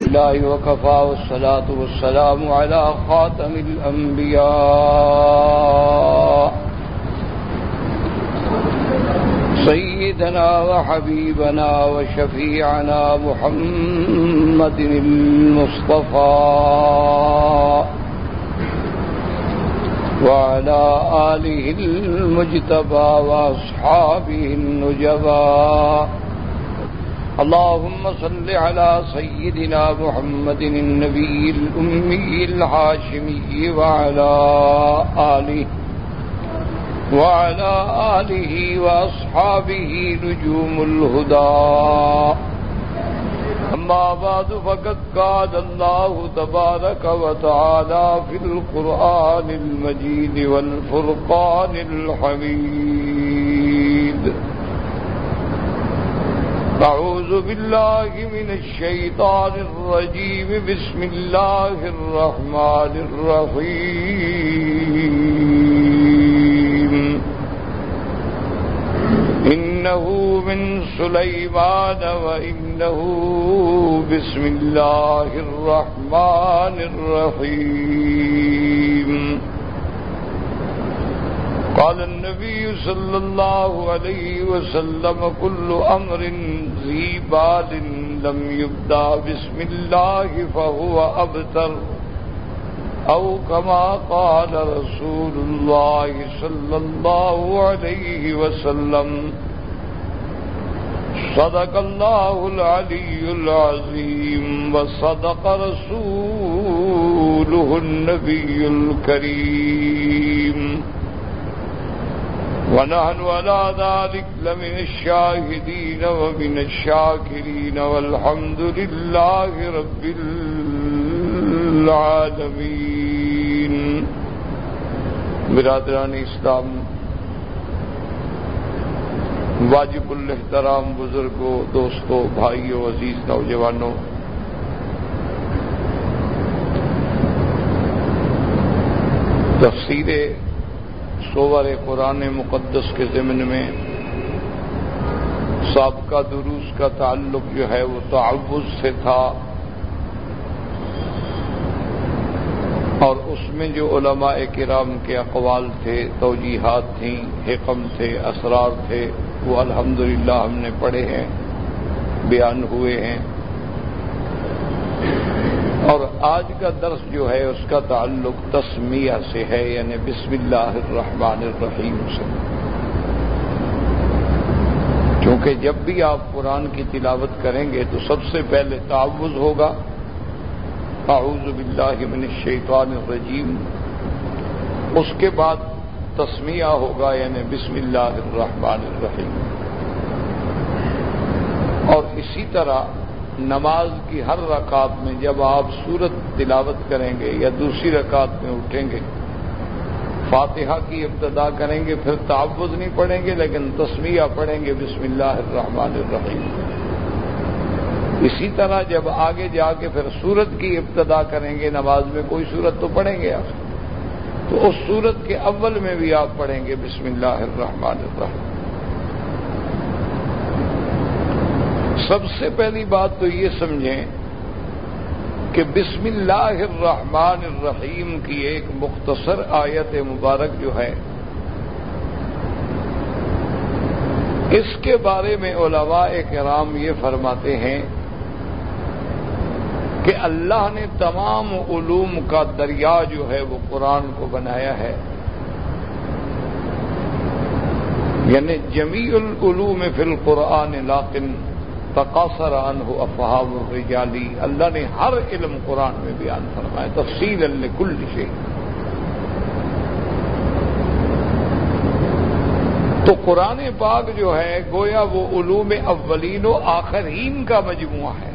الله وكفى والصلاة والسلام على خاتم الأنبياء سيدنا وحبيبنا وشفيعنا محمد المصطفى وعلى آله المجتبى وأصحابه النجبى. اللهم صل على سيدنا محمد النبي الأمي الهاشمي وعلى آله وأصحابه نجوم الهدى. أما بعد فقد قال الله تبارك وتعالى في القرآن المجيد والفرقان الحميد. أعوذ بالله من الشيطان الرجيم. بسم الله الرحمن الرحيم. إنه من سليمان وإنه بسم الله الرحمن الرحيم. قال النبي صلى الله عليه وسلم كل أمر ذي بال لم يبدأ بسم الله فهو أبتر، أو كما قال رسول الله صلى الله عليه وسلم. صدق الله العلي العظيم وصدق رسوله النبي الكريم، ونحن على ذلك لمن الشاهدين ومن الشاكرين والحمد لله رب العالمين. برادران اسلام، واجب الاحترام بزرگوں، دوستوں، بھائیوں، عزیز نوجوانوں، تفسیر سور قرآن مقدس کے ضمن میں سابقہ دروس کا تعلق جو ہے وہ تعوذ سے تھا، اور اس میں جو علماء کرام کے اقوال تھے، توجیحات تھیں، حکم تھے، اسرار تھے، وہ الحمدللہ ہم نے پڑھے ہیں، بیان ہوئے ہیں. اور آج کا درس جو ہے اس کا تعلق تسمیہ سے ہے، یعنی بسم اللہ الرحمن الرحیم سے. کیونکہ جب بھی آپ قرآن کی تلاوت کریں گے تو سب سے پہلے تعوذ ہوگا، اعوذ باللہ من الشیطان الرجیم، اس کے بعد تسمیہ ہوگا، یعنی بسم اللہ الرحمن الرحیم. اور اسی طرح نماز کی ہر رکعت میں جب آپ سورت تلاوت کریں گے یا دوسری رکعت میں اٹھیں گے، فاتحہ کی ابتدا کریں گے، پھر تعوذ نہیں پڑھیں گے لیکن تسمیہ پڑھیں گے، بسم اللہ الرحمن الرحیم. اسی طرح جب آگے جا کے پھر سورت کی ابتدا کریں گے، نماز میں کوئی سورت تو پڑھیں گے آپ، تو اس سورت کے اول میں بھی آپ پڑھیں گے بسم اللہ الرحمن الرحیم. سب سے پہلی بات تو یہ سمجھیں کہ بسم اللہ الرحمن الرحیم کی ایک مختصر آیت مبارک جو ہے، اس کے بارے میں علماء کرام یہ فرماتے ہیں کہ اللہ نے تمام علوم کا دریا جو ہے وہ قرآن کو بنایا ہے، یعنی جمیع العلوم فی القرآن لیکن تقاصر عنہ افہام الرجال. اللہ نے ہر علم قرآن میں بیان فرمایا، تفصیلا لکل شیء. تو قرآن پاک جو ہے گویا وہ علوم اولین و آخرین کا مجموعہ ہے.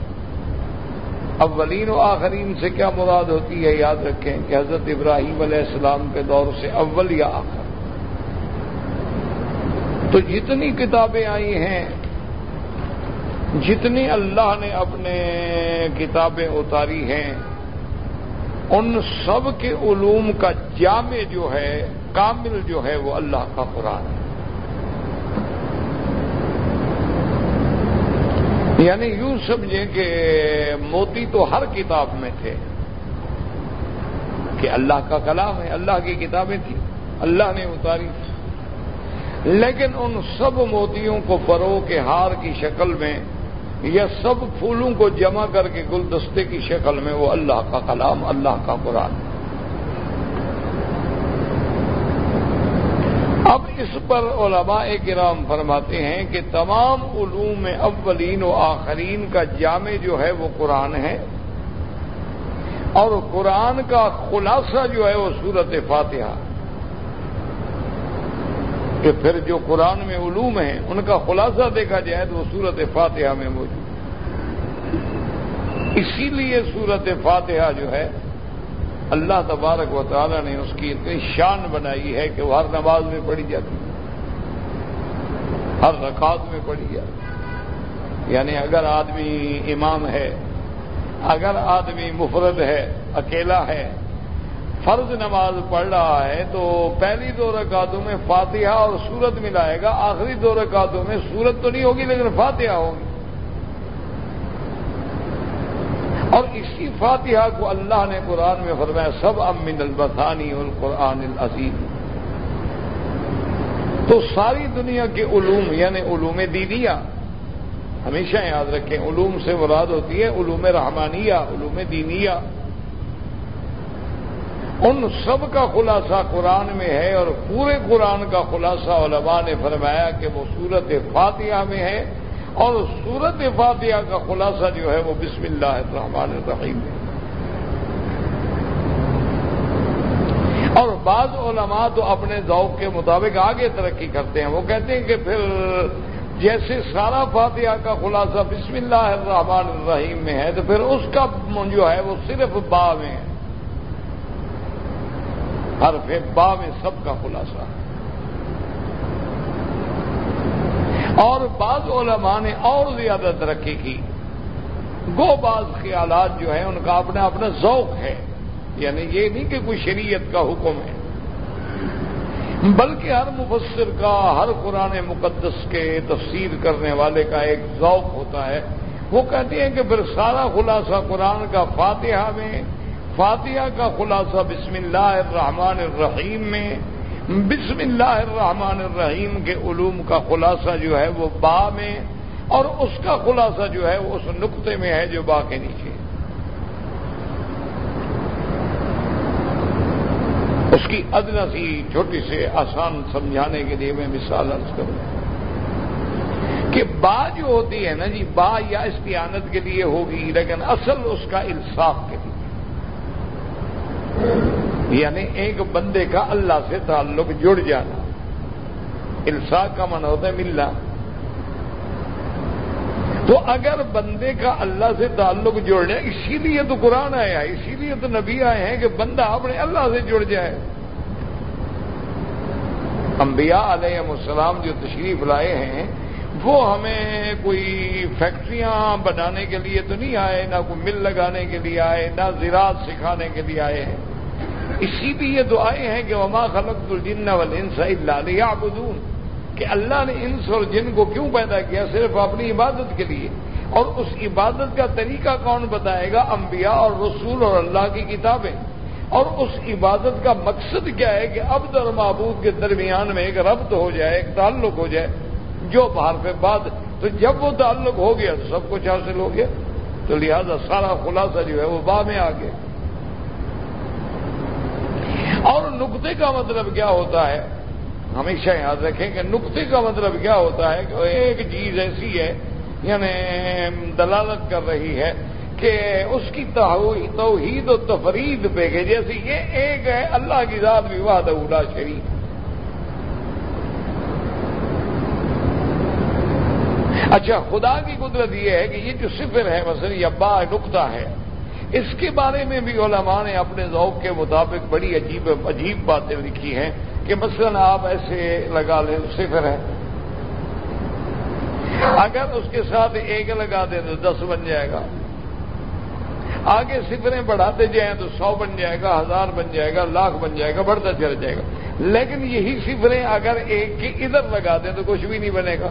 اولین و آخرین سے کیا مراد ہوتی ہے؟ یاد رکھیں کہ حضرت ابراہیم علیہ السلام کے دور سے اول یا آخر. تو جتنی کتابیں آئی ہیں، جتنی اللہ نے اپنے کتابیں اتاری ہیں، ان سب کے علوم کا جامع جو ہے، کامل جو ہے، وہ اللہ کا قرآن ہے. یعنی یوں سمجھیں کہ موتی تو ہر کتاب میں تھے کہ اللہ کا کلام ہے، اللہ کی کتابیں تھیں، اللہ نے اتاری تھی، لیکن ان سب موتیوں کو پرو کے ہار کی شکل میں یا سب پھولوں کو جمع کر کے گلدستے کی شکل میں وہ اللہ کا کلام، اللہ کا قرآن۔ اب اس پر علماء کرام فرماتے ہیں کہ تمام علوم اولین و آخرین کا جامع جو ہے وہ قرآن ہے، اور قرآن کا خلاصہ جو ہے وہ سورۃ فاتحہ، کہ پھر جو قرآن میں علوم ہیں ان کا خلاصہ دیکھا جائے تو وہ سورۃ فاتحہ میں موجود۔ اسی لیے سورۃ فاتحہ جو ہے اللہ تبارک و تعالی نے اس کی اتنی شان بنائی ہے کہ وہ ہر نماز میں پڑھی جاتی ہے، ہر رکعت میں پڑھی جاتی ہے۔ یعنی اگر آدمی امام ہے، اگر آدمی مفرد ہے، اکیلا ہے، فرض نماز پڑھ رہا ہے تو پہلی 2 رکعتوں میں فاتحہ اور سورت ملائے گا، آخری 2 رکعتوں میں سورت تو نہیں ہوگی لیکن فاتحہ ہوگی۔ اور اسی فاتحہ کو اللہ نے قرآن میں فرمایا سبعا من المثانی والقرآن العظیم۔ تو ساری دنیا کے علوم یعنی علوم دینیہ، ہمیشہ یاد رکھیں علوم سے مراد ہوتی ہے علوم رحمانیہ، علوم دینیہ، ان سب کا خلاصہ قرآن میں ہے، اور پورے قرآن کا خلاصہ علماء نے فرمایا کہ وہ سورۃ فاتحہ میں ہے، اور سورۃ فاتحہ کا خلاصہ جو ہے وہ بسم اللہ الرحمن الرحیم ہے۔ اور بعض علماء تو اپنے ذوق کے مطابق آگے ترقی کرتے ہیں، وہ کہتے ہیں کہ پھر جیسے سارا فاتحہ کا خلاصہ بسم اللہ الرحمن الرحیم میں ہے تو پھر اس کا جو ہے وہ صرف با میں ہے، حرف با میں سب کا خلاصہ ہے۔ اور بعض علماء نے اور زیادہ ترقی کی، گو بعض خیالات جو ہیں ان کا اپنا اپنا ذوق ہے، یعنی یہ نہیں کہ کوئی شریعت کا حکم ہے، بلکہ ہر مفسر کا، ہر قرآن مقدس کے تفسیر کرنے والے کا ایک ذوق ہوتا ہے۔ وہ کہتے ہیں کہ پھر سارا خلاصہ قرآن کا فاتحہ میں، فاتحہ کا خلاصہ بسم اللہ الرحمن الرحیم میں، بسم اللہ الرحمن الرحیم کے علوم کا خلاصہ جو ہے وہ با میں، اور اس کا خلاصہ جو ہے وہ اس نقطے میں ہے جو با کے نیچے۔ اس کی ادنا سی چھوٹی سے آسان سمجھانے کے لیے میں مثال عرض کروں کہ با جو ہوتی ہے نا جی، با یا استعانت کے لیے ہوگی لیکن اصل اس کا الصاق کے لیے، یعنی ایک بندے کا اللہ سے تعلق جڑ جانا۔ الصاق کا معنی ہوتا ہے ملنا۔ تو اگر بندے کا اللہ سے تعلق جڑ جائے، اسی لیے تو قرآن آیا ہے، اسی لیے تو نبی آئے ہیں کہ بندہ اپنے اللہ سے جڑ جائے۔ انبیاء علیہ السلام جو تشریف لائے ہیں وہ ہمیں کوئی فیکٹریاں بنانے کے لیے تو نہیں آئے، نہ کوئی مل لگانے کے لیے آئے، نہ زراعت سکھانے کے لیے آئے ہیں، اسی لیے تو آئے ہیں کہ وما خلقت الجن والانس الا لیعبدون، کہ اللہ نے انس اور جن کو کیوں پیدا کیا؟ صرف اپنی عبادت کے لیے۔ اور اس عبادت کا طریقہ کون بتائے گا؟ انبیاء اور رسول اور اللہ کی کتابیں۔ اور اس عبادت کا مقصد کیا ہے کہ عبد اور معبود کے درمیان میں ایک ربط ہو جائے، ایک تعلق ہو جائے، جو بحرف بعد، تو جب وہ تعلق ہو گیا تو سب کچھ حاصل ہو گیا۔ تو لہذا سارا خلاصہ جو ہے وہ با میں آ گیا۔ اور نقطے کا مطلب کیا ہوتا ہے؟ ہمیشہ یاد رکھیں کہ نقطے کا مطلب کیا ہوتا ہے کہ ایک چیز ایسی ہے یعنی دلالت کر رہی ہے کہ اس کی توحید و تفرید پہ کہ جیسے یہ ایک ہے، اللہ کی ذات بھی وحدہ لا شریک۔ اچھا، خدا کی قدرت یہ ہے کہ یہ جو صفر ہے مثلا یا با نقطہ ہے، اس کے بارے میں بھی علماء نے اپنے ذوق کے مطابق بڑی عجیب باتیں لکھی ہیں کہ مثلا آپ ایسے لگا لیں صفر ہے، اگر اس کے ساتھ ایک لگا دیں تو 10 بن جائے گا، آگے صفریں بڑھاتے جائیں تو 100 بن جائے گا، 1000 بن جائے گا، لاکھ بن جائے گا، بڑھتا چل جائے گا۔ لیکن یہی صفریں اگر ایک کی ادھر لگا دیں تو کچھ بھی نہیں بنے گا۔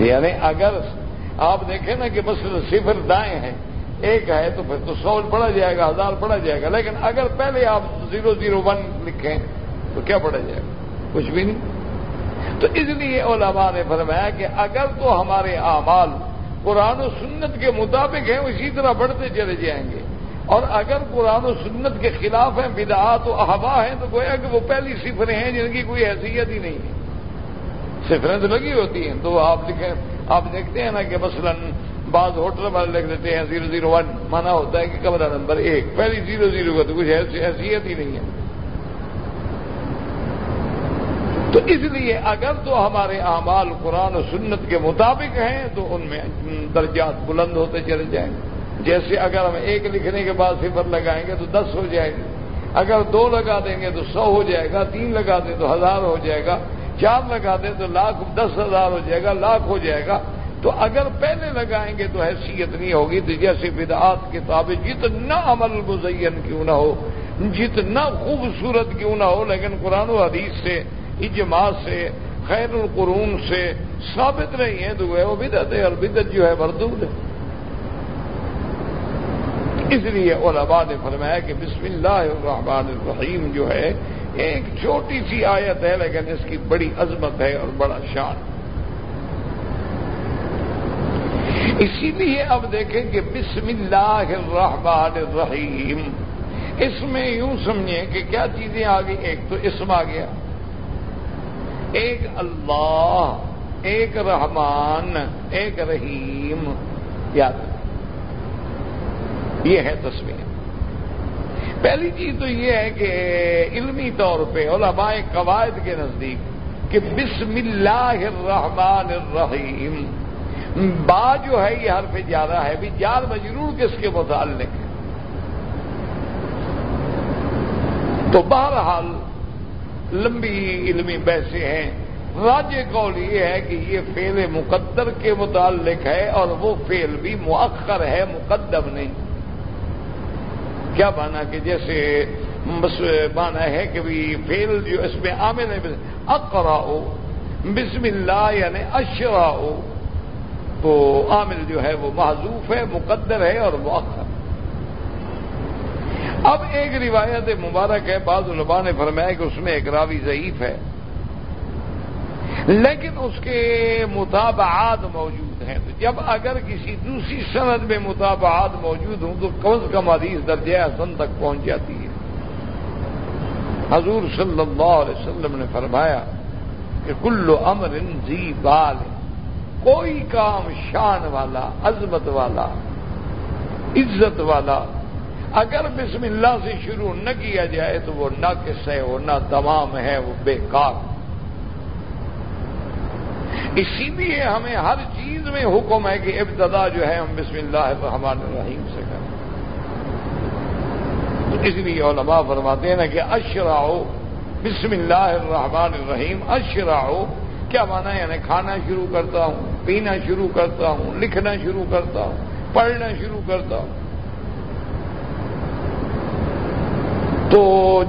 یعنی اگر آپ دیکھیں نا کہ مثلا 0 دائیں ہیں 1 ہے تو پھر تو 100 پڑھا جائے گا 1000 پڑھا جائے گا، لیکن اگر پہلے آپ 001 لکھیں تو کیا پڑھا جائے گا؟ کچھ بھی نہیں۔ تو اس لیے علماء نے فرمایا کہ اگر تو ہمارے اعمال قرآن و سنت کے مطابق ہیں اسی طرح بڑھتے چلے جائیں گے، اور اگر قرآن و سنت کے خلاف ہیں بدعات و احوا ہیں تو گویا کہ وہ پہلی 0 ہیں جن کی کوئی حیثیت ہی نہیں ہے۔ 0 تو لگی ہوتی ہیں، تو آپ لکھیں، آپ دیکھتے ہیں نا کہ مثلا بعض ہوٹل والے لکھ دیتے ہیں 001، مانا ہوتا ہے کہ کمرہ نمبر 1، پہلی 00 کا تو کچھ حیثیت ہی نہیں ہے۔ تو اس لیے اگر تو ہمارے اعمال قرآن و سنت کے مطابق ہیں تو ان میں درجات بلند ہوتے چلے جائیں گے۔ جیسے اگر ہم 1 لکھنے کے بعد 0 لگائیں گے تو 10 ہو جائے گی، اگر 2 لگا دیں گے تو 100 ہو جائے گا، 3 لگا دیں تو 1000 ہو جائے گا، 4 لگا دیں تو 10,000 ہو جائے گا، 1,00,000 ہو جائے گا۔ تو اگر پہلے لگائیں گے تو حیثیت نہیں ہوگی۔ تو جیسے بدعات کے تابع جتنا عمل مزین کیوں نہ ہو، جتنا خوبصورت کیوں نہ ہو، لیکن قرآن و حدیث سے، اجماع سے، خیر القرون سے ثابت نہیں ہے تو وہ بدعت ہے، اور بدعت جو ہے مردود ہے۔ اس لیے علماء نے فرمایا کہ بسم اللہ الرحمن الرحیم جو ہے ایک چھوٹی سی آیت ہے لیکن اس کی بڑی عظمت ہے اور بڑا شان۔ اسی لیے اب دیکھیں کہ بسم اللہ الرحمن الرحیم، اس میں یوں سمجھیں کہ کیا چیزیں آ گئی؟ ایک تو اسم آ گیا، ایک اللہ، ایک رحمان، ایک رحیم، یاد یہ ہے تسمیہ۔ پہلی چیز تو یہ ہے کہ علمی طور پہ علماء قواعد کے نزدیک کہ بسم اللہ الرحمن الرحیم، با جو ہے یہ حرف جارہ ہے، بھی جار مجرور کس کے متعلق ہے؟ تو بہرحال لمبی علمی بحثیں ہیں، راجح قول یہ ہے کہ یہ فعل مقدر کے متعلق ہے، اور وہ فعل بھی مؤخر ہے، مقدم نہیں۔ کیا مانا کہ جیسے مانا ہے کہ بھی فعل جو اس میں عامل ہے، اقرأ بسم اللہ یعنی اشرع، تو عامل جو ہے وہ محذوف ہے، مقدر ہے اور مؤخر۔ اب ایک روایت مبارک ہے، بعض علماء نے فرمایا کہ اس میں ایک راوی ضعیف ہے، لیکن اس کے متابعات موجود ہیں۔ تو جب اگر کسی دوسری سند میں متابعات موجود ہوں تو کم از کم حدیث درجہ حسن تک پہنچ جاتی ہے۔ حضور صلی اللہ علیہ وسلم نے فرمایا کہ کل امر ذی بال، کوئی کام شان والا، عظمت والا، عزت والا اگر بسم اللہ سے شروع نہ کیا جائے تو وہ ناقص ہے، وہ ناتمام ہے، وہ بیکار۔ اسی لیے ہمیں ہر چیز میں حکم ہے کہ ابتدا جو ہے ہم بسم اللہ الرحمن الرحیم سے کریں۔ تو اس لیے علماء فرماتے ہیں نا کہ اشرعوا بسم اللہ الرحمن الرحیم، اشرعوا کیا مانا ہے؟ یعنی کھانا شروع کرتا ہوں، پینا شروع کرتا ہوں، لکھنا شروع کرتا ہوں، پڑھنا شروع کرتا ہوں۔ تو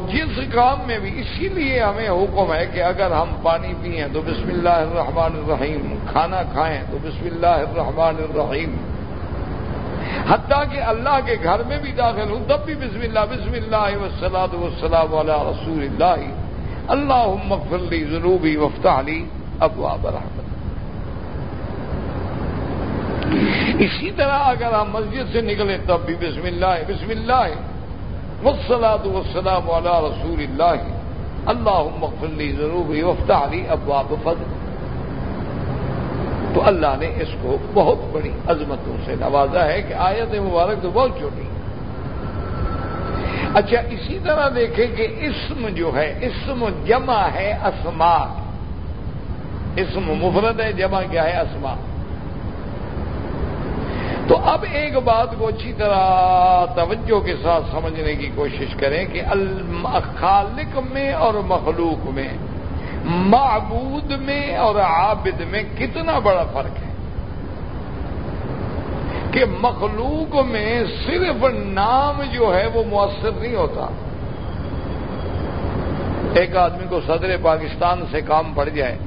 جس کام میں بھی اسی لیے ہمیں حکم ہے کہ اگر ہم پانی پئیں تو بسم اللہ الرحمن الرحیم، کھانا کھائیں تو بسم اللہ الرحمن الرحیم، حتیٰ کہ اللہ کے گھر میں بھی داخل ہوں تب بھی بسم اللہ والصلاۃ والسلام علی رسول اللہ، اللہم اغفر لی ذنوبی وافتح لی ابواب رحمت۔ اسی طرح اگر ہم مسجد سے نکلیں تب بھی بسم اللہ والصلاۃ والسلام علی رسول اللہ، اللہم اغفر لی ذنوبی وافتح لی ابواب فضل۔ تو اللہ نے اس کو بہت بڑی عظمتوں سے نوازا ہے کہ آیت مبارک تو بہت چھوٹی۔ اچھا اسی طرح دیکھیں کہ اسم جو ہے، اسم جمع ہے اسماء، اسم مفرد ہے، جمع کیا ہے؟ اسماء۔ تو اب ایک بات کو اچھی طرح توجہ کے ساتھ سمجھنے کی کوشش کریں کہ خالق میں اور مخلوق میں، معبود میں اور عابد میں کتنا بڑا فرق ہے کہ مخلوق میں صرف نام جو ہے وہ مؤثر نہیں ہوتا۔ ایک آدمی کو صدر پاکستان سے کام پڑ جائے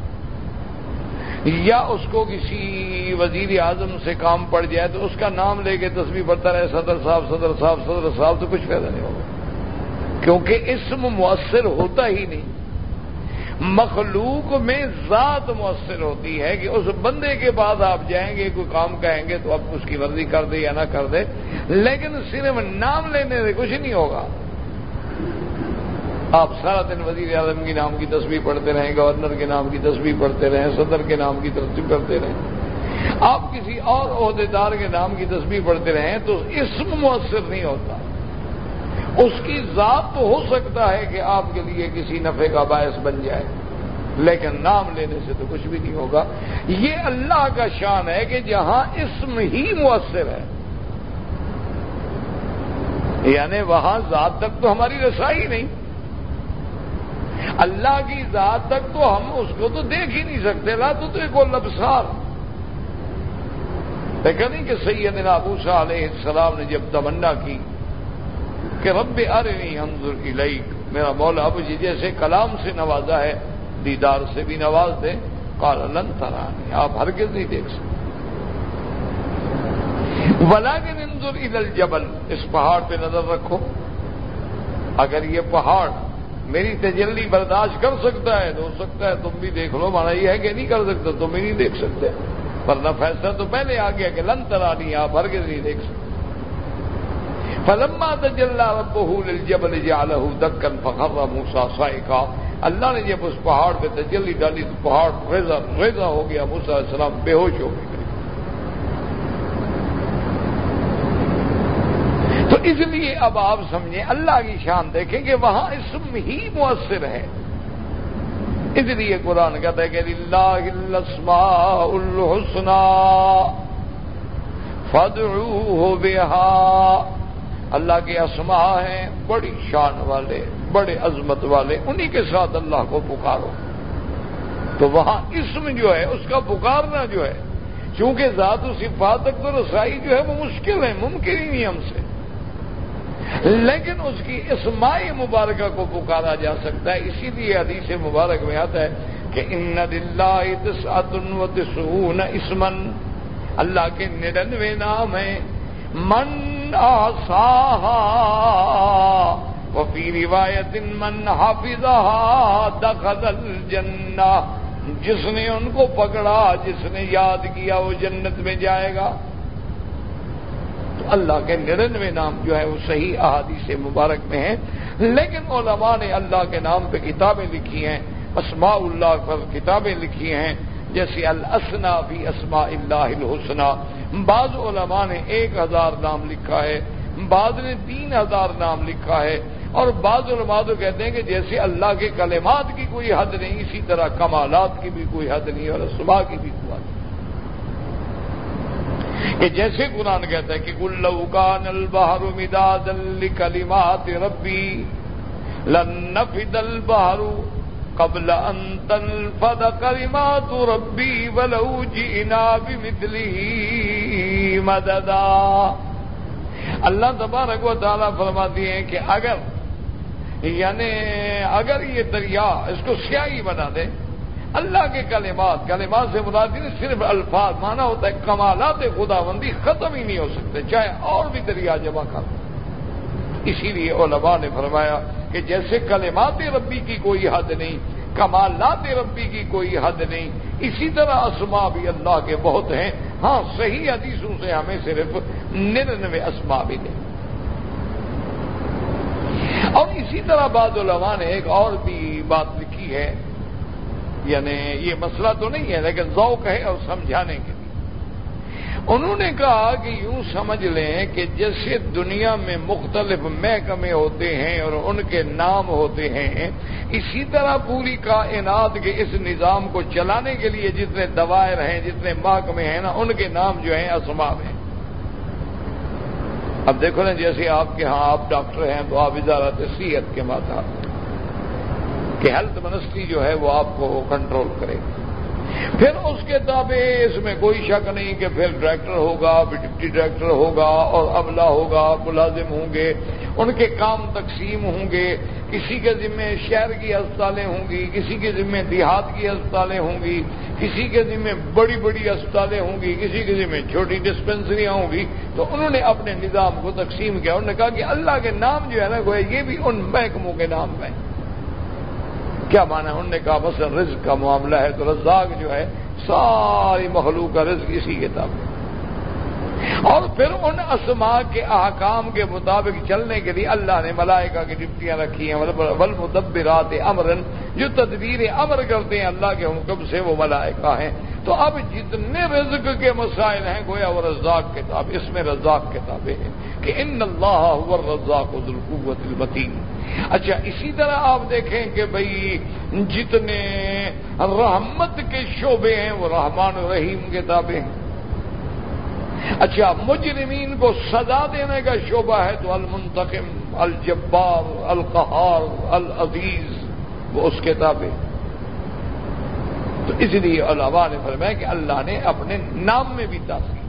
یا اس کو کسی وزیر اعظم سے کام پڑ جائے تو اس کا نام لے کے تسبیح پڑھتا رہے صدر صاحب صدر صاحب صدر صاحب، تو کچھ فائدہ نہیں ہوگا، کیونکہ اسم مؤثر ہوتا ہی نہیں۔ مخلوق میں ذات مؤثر ہوتی ہے کہ اس بندے کے بعد آپ جائیں گے کوئی کام کہیں گے تو آپ اس کی مرضی کر دے یا نہ کر دے، لیکن صرف نام لینے سے کچھ نہیں ہوگا۔ آپ سارا دن وزیر اعظم کے نام کی تسبیح پڑھتے رہیں، گورنر کے نام کی تسبیح پڑھتے رہیں، صدر کے نام کی تسبیح پڑھتے رہیں، آپ کسی اور عہدیدار کے نام کی تسبیح پڑھتے رہیں تو اسم مؤثر نہیں ہوتا۔ اس کی ذات تو ہو سکتا ہے کہ آپ کے لیے کسی نفع کا باعث بن جائے، لیکن نام لینے سے تو کچھ بھی نہیں ہوگا۔ یہ اللہ کا شان ہے کہ جہاں اسم ہی مؤثر ہے، یعنی وہاں ذات تک تو ہماری رسائی نہیں، اللہ کی ذات تک تو ہم اس کو تو دیکھ ہی نہیں سکتے۔ لا تدرکہ الابصار، دیکھا نہیں کہ سیدنا موسیٰ علیہ السلام نے جب تمنا کی کہ رب ارنی انظر الیک، میرا مولا اب جیسے کلام سے نوازا ہے دیدار سے بھی نواز دے، قال لن ترانی، آپ ہرگز نہیں دیکھ سکتے، ولکن انظر الی الجبل، اس پہاڑ پہ نظر رکھو، اگر یہ پہاڑ میری تجلی برداشت کر سکتا ہے تو ہو سکتا ہے تم بھی دیکھ لو، مانا یہ ہے کہ نہیں کر سکتا تم بھی نہیں دیکھ سکتے، ورنہ فیصلہ تو پہلے آ گیا کہ لن ترانی، آپ ہرگز نہیں دیکھ سکتے۔ فلما تجلی ربہ للجبل جعلہ دکا فخر موسیٰ صعقا، اللہ نے جب اس پہاڑ پہ تجلی ڈالی تو پہاڑ ریزہ ہو گیا، موسیٰ علیہ السلام بے ہوش ہو گئے۔ تو اس لیے اب آپ سمجھیں اللہ کی شان دیکھیں کہ وہاں اسم ہی مؤثر ہے۔ اس لیے قرآن کہتا ہے کہ للہ الاسماء الحسنی فادعوہ بہا، اللہ کے اسماء ہیں بڑی شان والے، بڑے عظمت والے، انہی کے ساتھ اللہ کو پکارو۔ تو وہاں اسم جو ہے اس کا پکارنا جو ہے، چونکہ ذات و صفات تک تو رسائی جو ہے وہ مشکل ہے، ممکن ہی نہیں ہم سے، لیکن اس کی اسماء مبارکہ کو پکارا جا سکتا ہے۔ اسی لیے حدیث مبارک میں آتا ہے کہ ان للہ 99 اسما، اللہ کے 99 نام ہیں، من احصاها وفی روایت من حفظها دخل الجنہ، جس نے ان کو پکڑا، جس نے یاد کیا وہ جنت میں جائے گا۔ تو اللہ کے 99 نام جو ہے وہ صحیح احادیث مبارک میں ہیں، لیکن علماء نے اللہ کے نام پہ کتابیں لکھی ہیں، اسماء اللہ پر کتابیں لکھی ہیں، جیسے الاسنا فی اسماء اللہ الحسنی۔ بعض علماء نے 1000 نام لکھا ہے، بعض نے 3000 نام لکھا ہے، اور بعض علماء تو کہتے ہیں کہ جیسے اللہ کے کلمات کی کوئی حد نہیں، اسی طرح کمالات کی بھی کوئی حد نہیں، اور اسماء کی بھی کوئی حد نہیں، کہ جیسے قرآن کہتا ہے کہ قُل لَوْ كَانَ الْبَحْرُ مِدَادًا لِكَلِمَاتِ رَبِّي لَنَّفِدَ الْبَحْرُ قبل ان تنفد کلمات ربی ولو جئنا بمثلہ مددا۔ اللہ تبارک و تعالیٰ فرماتی ہیں کہ اگر یہ دریا اس کو سیاہی بنا دے، اللہ کے کلمات سے مراد نہیں صرف الفاظ، مانا ہوتا ہے کمالات خداوندی ختم ہی نہیں ہو سکتے چاہے اور بھی دریا جمع کر۔ اسی لیے علماء نے فرمایا کہ جیسے کلمات ربی کی کوئی حد نہیں، کمالات ربی کی کوئی حد نہیں، اسی طرح اسماء بھی اللہ کے بہت ہیں۔ ہاں صحیح حدیثوں سے ہمیں صرف 99 اسماء بھی نہیں۔ اور اسی طرح بعض علماء نے ایک اور بھی بات لکھی ہے، یعنی یہ مسئلہ تو نہیں ہے لیکن ذوق ہے اور سمجھانے کے لیے، انہوں نے کہا کہ یوں سمجھ لیں کہ جیسے دنیا میں مختلف محکمے ہوتے ہیں اور ان کے نام ہوتے ہیں، اسی طرح پوری کائنات کے اس نظام کو چلانے کے لیے جتنے دوائر ہیں، جتنے محکمے ہیں نا، ان کے نام جو ہیں اسماء ہیں۔ اب دیکھو نا، جیسے آپ کے ہاں آپ ڈاکٹر ہیں تو آپ وزارت صحت کے ماتحت کہ ہیلتھ منسٹری جو ہے وہ آپ کو کنٹرول کرے، پھر اس کے تابع اس میں کوئی شک نہیں کہ پھر ڈائریکٹر ہوگا، پھر ڈپٹی ڈائریکٹر ہوگا اور عملہ ہوگا، ملازم ہوں گے، ان کے کام تقسیم ہوں گے، کسی کے ذمہ شہر کی ہسپتالیں ہوں گی، کسی کے ذمہ دیہات کی ہسپتالیں ہوں گی، کسی کے ذمہ بڑی بڑی ہسپتالیں ہوں گی، کسی کے ذمہ چھوٹی ڈسپنسریاں ہوں گی۔ تو انہوں نے اپنے نظام کو تقسیم کیا، انہوں نے کہا کہ اللہ کے نام جو ہے نا گویا یہ بھی ان محکموں کے نام ہیں۔ کیا معنی؟ انہوں نے کہا مثلا رزق کا معاملہ ہے تو رزاق جو ہے ساری مخلوق کا رزق اسی کے تابع، اور پھر ان اسماء کے احکام کے مطابق چلنے کے لیے اللہ نے ملائکہ کی ڈپٹیاں رکھی ہیں، والمدبرات امرا، جو تدبیر امر کرتے ہیں اللہ کے حکم سے، وہ ملائکہ ہیں۔ تو اب جتنے رزق کے مسائل ہیں گویا وہ رزاق کتاب، اس میں رزاق کتابیں ہیں کہ ان اللہ هو الرزاق ذو القوة المتین۔ اچھا اسی طرح آپ دیکھیں کہ بھئی جتنے رحمت کے شعبے ہیں وہ رحمان الرحیم کے تابع ہیں۔ اچھا مجرمین کو سزا دینے کا شعبہ ہے تو المنتقم، الجبار، القہار، العزیز، وہ اس کے تابع۔ تو اس لیے علماء نے فرمایا کہ اللہ نے اپنے نام میں بھی تاثیر۔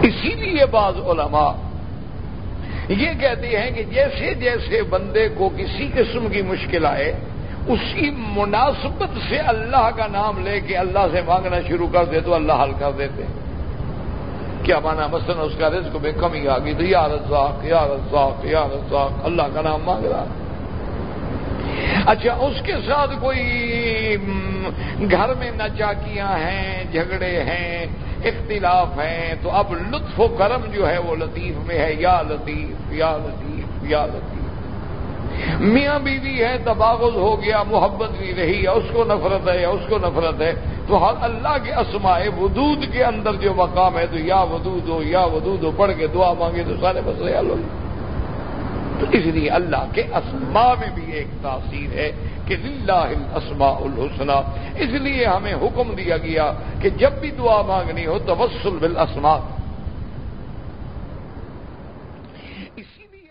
اسی لیے بعض علماء یہ کہتے ہیں کہ جیسے جیسے بندے کو کسی قسم کی مشکل آئے اسی مناسبت سے اللہ کا نام لے کے اللہ سے مانگنا شروع کر دے تو اللہ حل کر دیتے ہیں۔ کیا مانا؟ مثلا اس کا رزق میں کمی آ گئی تو یا رزاق یا رزاق یا رزاق اللہ کا نام مانگ رہا۔ اچھا اس کے ساتھ کوئی گھر میں ناچاکیاں ہیں، جھگڑے ہیں، اختلاف ہیں، تو اب لطف و کرم جو ہے وہ لطیف میں ہے، یا لطیف یا لطیف یا لطیف۔ میاں بیوی ہے، تباغض ہو گیا، محبت بھی رہی، یا اس کو نفرت ہے یا اس کو نفرت ہے، تو ہر اللہ کے اسماء ودود کے اندر جو مقام ہے تو یا ودود ہو یا ودود ہو پڑھ کے دعا مانگے تو سارے مسئلے حل ہو۔ تو اس لیے اللہ کے اسماء میں بھی ایک تاثیر ہے کہ للہ الاسماء الحسنی۔ اس لیے ہمیں حکم دیا گیا کہ جب بھی دعا مانگنی ہو توسل بالاسماء۔ اسی لیے